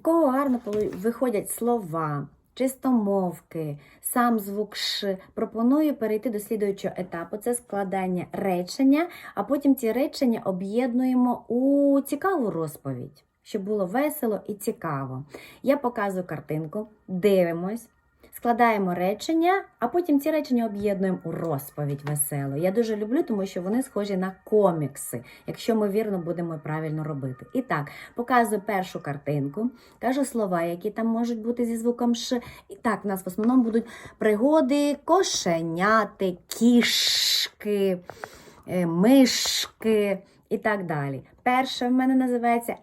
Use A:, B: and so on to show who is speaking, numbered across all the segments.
A: кого гарно виходять слова, чистомовки, сам звук Ш, пропоную перейти до слідуючого етапу. Це складання речення, а потім ці речення об'єднуємо у цікаву розповідь, щоб було весело і цікаво. Я показую картинку, дивимось, складаємо речення, а потім ці речення об'єднуємо у розповідь веселу. Я дуже люблю, тому що вони схожі на комікси, якщо ми вірно будемо правильно робити. І так, показую першу картинку, кажу слова, які там можуть бути зі звуком Ш. І так, у нас в основному будуть пригоди кошеняти, кішки, мишки і так далі. Перше в мене називається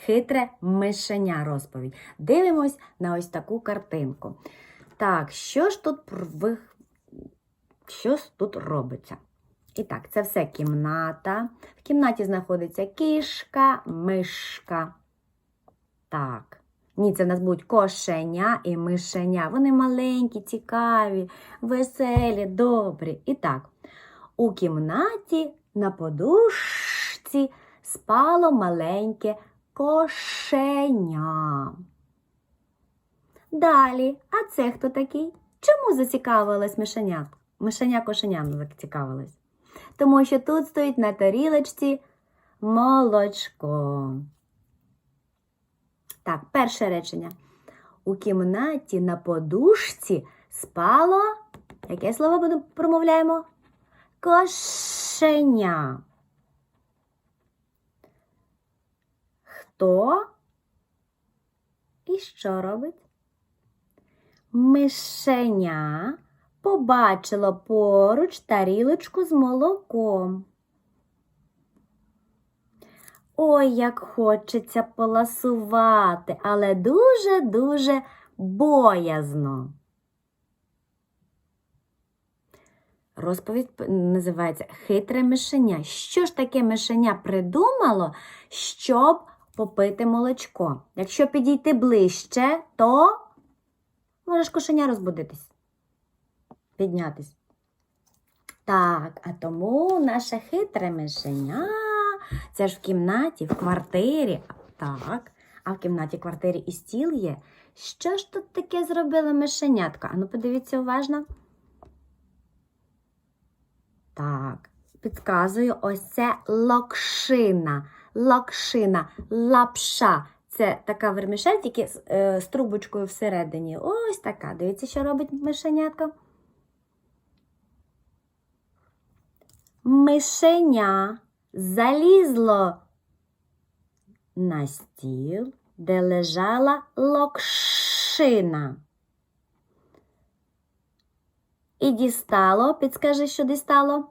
A: хитре мишеня розповідь. Дивимось на ось таку картинку. Так, що ж тут робиться? І так, це все кімната. В кімнаті знаходиться кішка, мишка. Так. Ні, це в нас будуть кошеня і мишеня. Вони маленькі, цікаві, веселі, добрі. І так, у кімнаті на подушці спало маленьке кошеня. Далі, а це хто такий? Чому зацікавилась мишеня? Мишеня кошеням зацікавилась. Тому що тут стоїть на тарілочці молочко. Так, перше речення. У кімнаті на подушці спало, яке слово промовляємо? Кошеня. Хто і що робить? Мишеня побачило поруч тарілочку з молоком. Ой, як хочеться поласувати, але дуже-дуже боязно. Розповідь називається «Хитре мишеня». Що ж таке мишеня придумало, щоб попити молочко? Якщо підійти ближче, то можеш кошеня розбудитись, піднятись. Так, а тому наше хитре мишеня, це ж в кімнаті, в квартирі. Так, а в кімнаті, квартирі і стіл є. Що ж тут таке зробила мишенятка? Ану, подивіться уважно. Так, підказую, ось це локшина. Локшина, лапша. Це така вермішель, тільки з трубочкою всередині. Ось така. Дивіться, що робить мишенятка. Мишеня залізло на стіл, де лежала локшина. І дістало, підскажи, що дістало?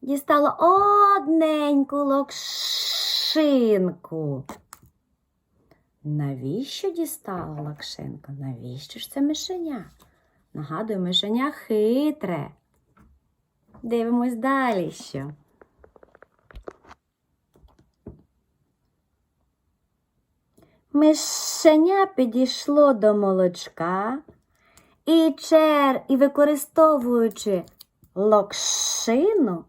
A: Дістало одненьку локшинку. Навіщо дістало локшинку? Навіщо ж це мишеня? Нагадую, мишеня хитре. Дивимось далі що. Мишеня підійшло до молочка і використовуючи локшину,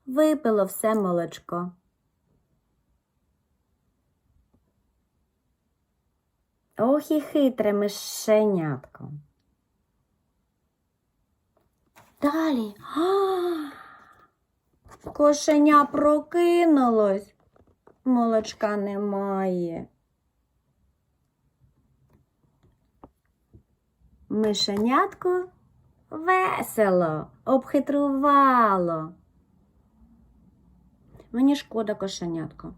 A: випило все молочко. Ох і хитре мишенятко. Далі. Кошеня прокинулось. Молочка немає. Мишенятко весело обхитрувало. Мені шкода кошенятко.